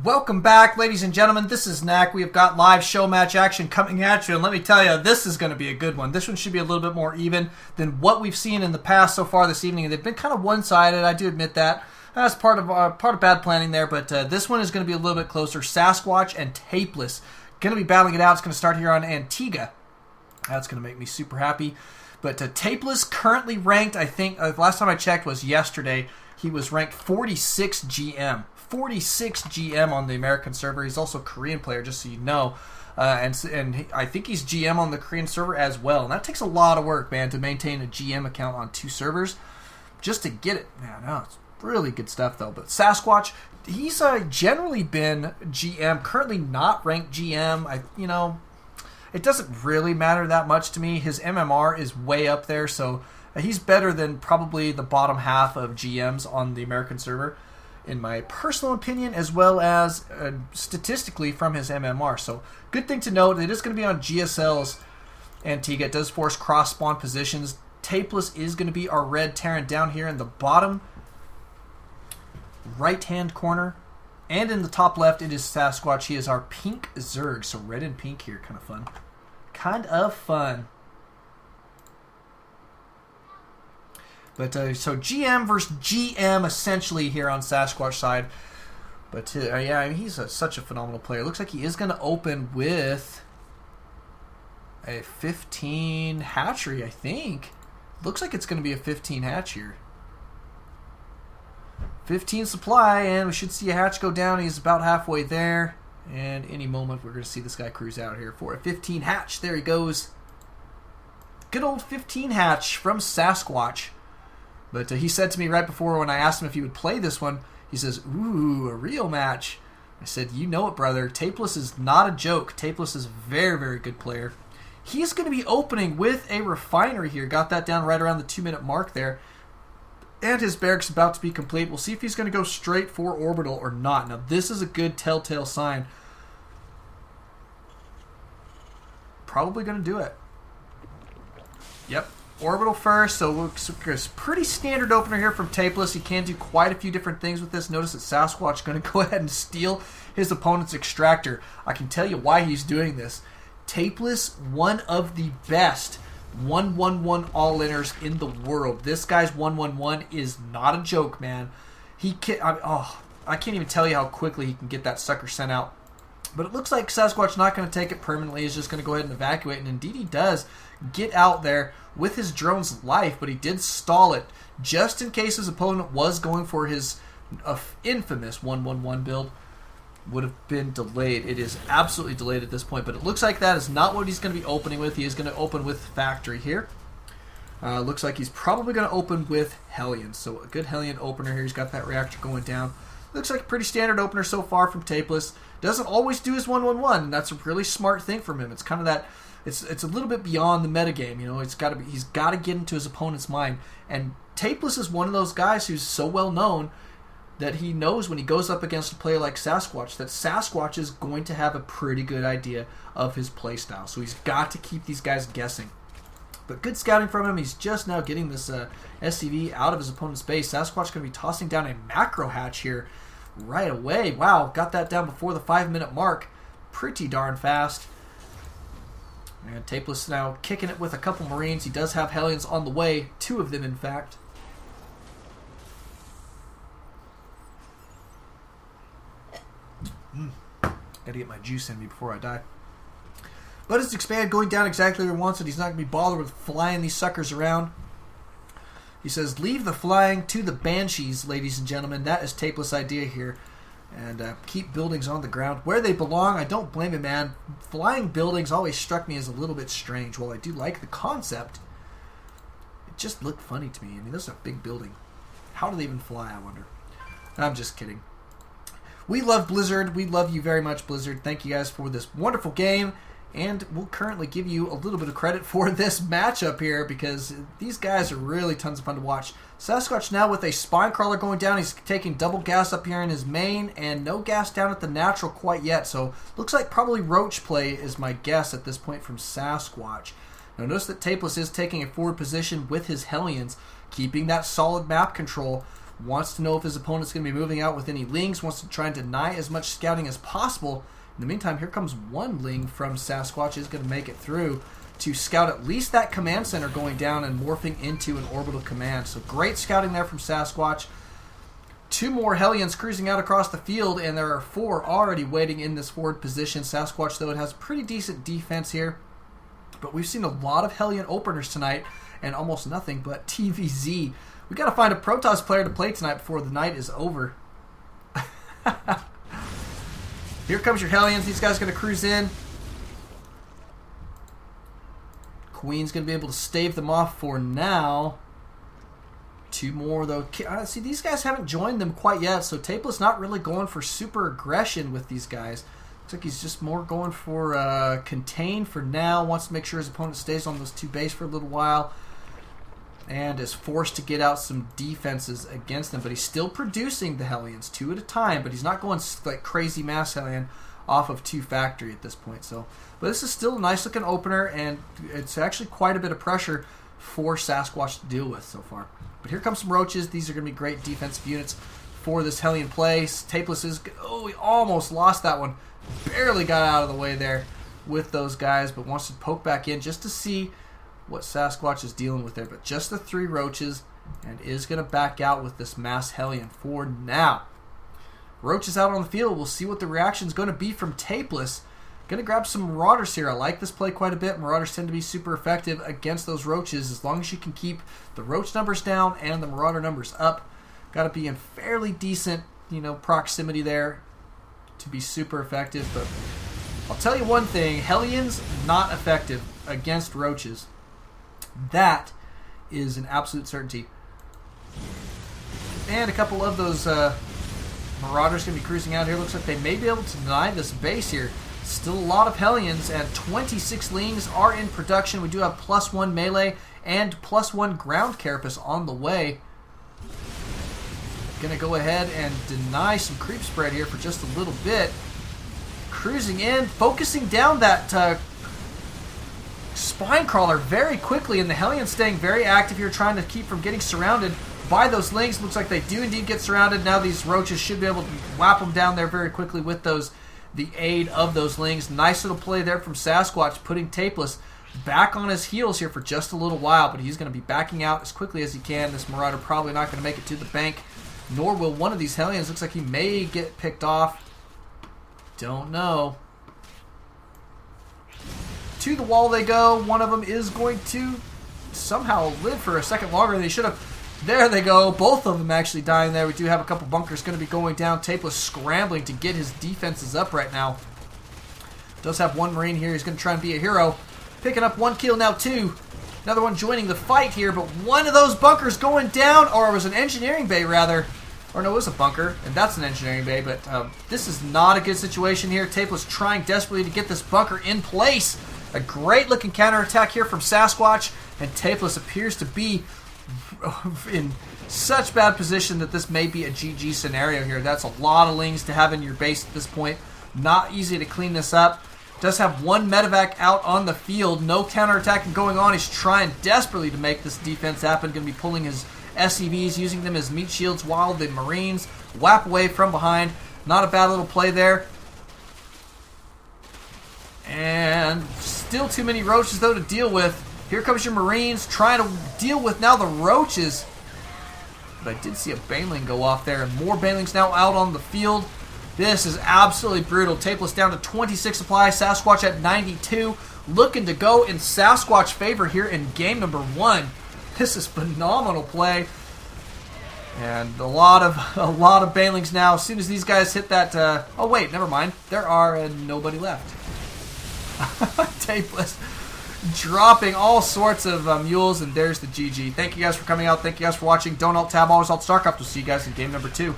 Welcome back, ladies and gentlemen. This is Knack. We have got live show match action coming at you, and let me tell you, this is going to be a good one. This one should be a little bit more even than what we've seen in the past so far this evening. They've been kind of one-sided, I do admit that. That's part of bad planning there, but this one is going to be a little bit closer. Sasquatch and Tapeless going to be battling it out. It's going to start here on Antigua. That's going to make me super happy. But Tapeless currently ranked, I think, last time I checked was yesterday, he was ranked 46 GM. 46 GM on the American server. He's also a Korean player, just so you know. And I think he's GM on the Korean server as well. And that takes a lot of work, man, to maintain a GM account on two servers. Just to get it. Man, no, it's really good stuff, though. But Sasquatch, he's generally been GM. Currently not ranked GM. It doesn't really matter that much to me. His MMR is way up there, so he's better than probably the bottom half of GMs on the American server, in my personal opinion, as well as statistically from his MMR. So good thing to note, it is going to be on GSL's Antigua. It does force cross-spawn positions. Tapeless is going to be our red Terran down here in the bottom right-hand corner. And in the top left, it is Sasquatch. He is our pink Zerg. So red and pink here. Kind of fun. Kind of fun. But so GM versus GM essentially here on Sasquatch side. But yeah, I mean, he's such a phenomenal player. Looks like he is going to open with a 15 hatchery, I think. Looks like it's going to be a 15 hatch here. 15 supply, and we should see a hatch go down. He's about halfway there. And any moment we're going to see this guy cruise out here for a 15 hatch. There he goes. Good old 15 hatch from Sasquatch. But he said to me right before when I asked him if he would play this one, he says, ooh, a real match. I said, you know it, brother. Tapeless is not a joke. Tapeless is a very, very good player. He's going to be opening with a refinery here. Got that down right around the 2-minute mark there. And his barracks about to be complete. We'll see if he's going to go straight for orbital or not. Now, this is a good telltale sign. Probably going to do it. Yep. Orbital first, so it's pretty standard opener here from Tapeless. He can do quite a few different things with this. Notice that Sasquatch is going to go ahead and steal his opponent's extractor. I can tell you why he's doing this. Tapeless, one of the best 1-1-1 all-inners in the world. This guy's 1-1-1 is not a joke, man. I can't even tell you how quickly he can get that sucker sent out. But it looks like Sasquatch not going to take it permanently. He's just going to go ahead and evacuate. And indeed he does get out there with his drone's life. But he did stall it just in case his opponent was going for his infamous 1-1-1 build. Would have been delayed. It is absolutely delayed at this point. But it looks like that is not what he's going to be opening with. He is going to open with Factory here. Looks like he's probably going to open with Hellions. So a good Hellion opener here. He's got that reactor going down. Looks like a pretty standard opener so far from Tapeless. Doesn't always do his 1-1-1, and that's a really smart thing from him. It's kind of that. It's a little bit beyond the metagame, you know. He's got to get into his opponent's mind. And Tapeless is one of those guys who's so well known that he knows when he goes up against a player like Sasquatch that Sasquatch is going to have a pretty good idea of his playstyle. So he's got to keep these guys guessing. But good scouting from him. He's just now getting this SCV out of his opponent's base. Sasquatch going to be tossing down a macro hatch here right away. Wow, got that down before the 5-minute mark. Pretty darn fast. And Tapeless now kicking it with a couple Marines. He does have Hellions on the way. 2 of them, in fact. Gotta get my juice in me before I die. But his expand going down exactly where he wants it. He's not going to be bothered with flying these suckers around. He says, leave the flying to the Banshees, ladies and gentlemen. That is Tapeless' idea here. And keep buildings on the ground where they belong. I don't blame him, man. Flying buildings always struck me as a little bit strange. While I do like the concept, it just looked funny to me. I mean, this is a big building. How do they even fly, I wonder? I'm just kidding. We love Blizzard. We love you very much, Blizzard. Thank you guys for this wonderful game. And we'll currently give you a little bit of credit for this matchup here because these guys are really tons of fun to watch. Sasquatch now with a spine crawler going down. He's taking double gas up here in his main and no gas down at the natural quite yet. So looks like probably roach play is my guess at this point from Sasquatch. Now notice that Tapeless is taking a forward position with his Hellions, keeping that solid map control Wants to know if his opponent's going to be moving out with any lings. Wants to try and deny as much scouting as possible. In the meantime, here comes one ling from Sasquatch. Is going to make it through to scout at least that command center going down and morphing into an orbital command. So great scouting there from Sasquatch. 2 more Hellions cruising out across the field, and there are 4 already waiting in this forward position. Sasquatch, though, it has pretty decent defense here. But we've seen a lot of Hellion openers tonight, and almost nothing but TVZ. We got to find a Protoss player to play tonight before the night is over. Here comes your Hellions. These guys are going to cruise in. Queen's going to be able to stave them off for now. 2 more, though. See, these guys haven't joined them quite yet, so Tapeless not really going for super aggression with these guys. Looks like he's just more going for contain for now. Wants to make sure his opponent stays on those 2 base for a little while. And is forced to get out some defenses against them. But he's still producing the Hellions 2 at a time. But he's not going like crazy mass Hellion off of 2 factory at this point. So, but this is still a nice looking opener, and it's actually quite a bit of pressure for Sasquatch to deal with so far. But here comes some roaches. These are going to be great defensive units for this Hellion play. Tapeless is... Oh, he almost lost that one. Barely got out of the way there with those guys, but wants to poke back in just to see what Sasquatch is dealing with there. But just the 3 roaches, and is going to back out with this mass Hellion for now. Roaches out on the field. We'll see what the reaction is going to be from Tapeless. Going to grab some Marauders here. I like this play quite a bit. Marauders tend to be super effective against those roaches as long as you can keep the roach numbers down and the Marauder numbers up. Got to be in fairly decent, proximity there to be super effective. But I'll tell you one thing. Hellions not effective against roaches. That is an absolute certainty. And a couple of those Marauders going to be cruising out here. Looks like they may be able to deny this base here. Still a lot of Hellions, and 26 lings are in production. We do have +1 melee and +1 ground carapace on the way. Gonna go ahead and deny some creep spread here for just a little bit. Cruising in, focusing down that spine crawler very quickly, and the Hellions staying very active here, trying to keep from getting surrounded by those lings. Looks like they do indeed get surrounded. Now these roaches should be able to whap them down there very quickly with the aid of those lings. Nice little play there from Sasquatch, putting Tapeless back on his heels here for just a little while, but he's going to be backing out as quickly as he can. This Marauder probably not going to make it to the bank, nor will one of these Hellions. Looks like he may get picked off. Don't know. To the wall they go. One of them is going to somehow live for a second longer than they should have. There they go. Both of them actually dying there. We do have a couple bunkers going to be going down. Tapeless scrambling to get his defenses up right now. Does have one Marine here. He's going to try and be a hero. Picking up 1 kill now, 2. Another one joining the fight here, but one of those bunkers going down, or it was an engineering bay rather. Or no, it was a bunker, and that's an engineering bay, but this is not a good situation here. Tapeless trying desperately to get this bunker in place. A great looking counterattack here from Sasquatch, and Tapeless appears to be in such bad position that this may be a GG scenario here. That's a lot of lings to have in your base at this point. Not easy to clean this up. Does have one medevac out on the field. No counterattacking going on. He's trying desperately to make this defense happen. Going to be pulling his SCVs, using them as meat shields while the Marines whap away from behind. Not a bad little play there. And still too many roaches, though, to deal with. Here comes your Marines trying to deal with now the roaches. But I did see a Baneling go off there, and more Banelings now out on the field. This is absolutely brutal. Tapeless down to 26 supply, Sasquatch at 92. Looking to go in Sasquatch favor here in game number 1. This is phenomenal play. And a lot of Banelings now. As soon as these guys hit that... oh, wait, never mind. There are nobody left. Tapeless dropping all sorts of mules, and there's the GG. Thank you guys for coming out. Thank you guys for watching. Don't alt tab, always alt StarCraft. We'll see you guys in game number 2.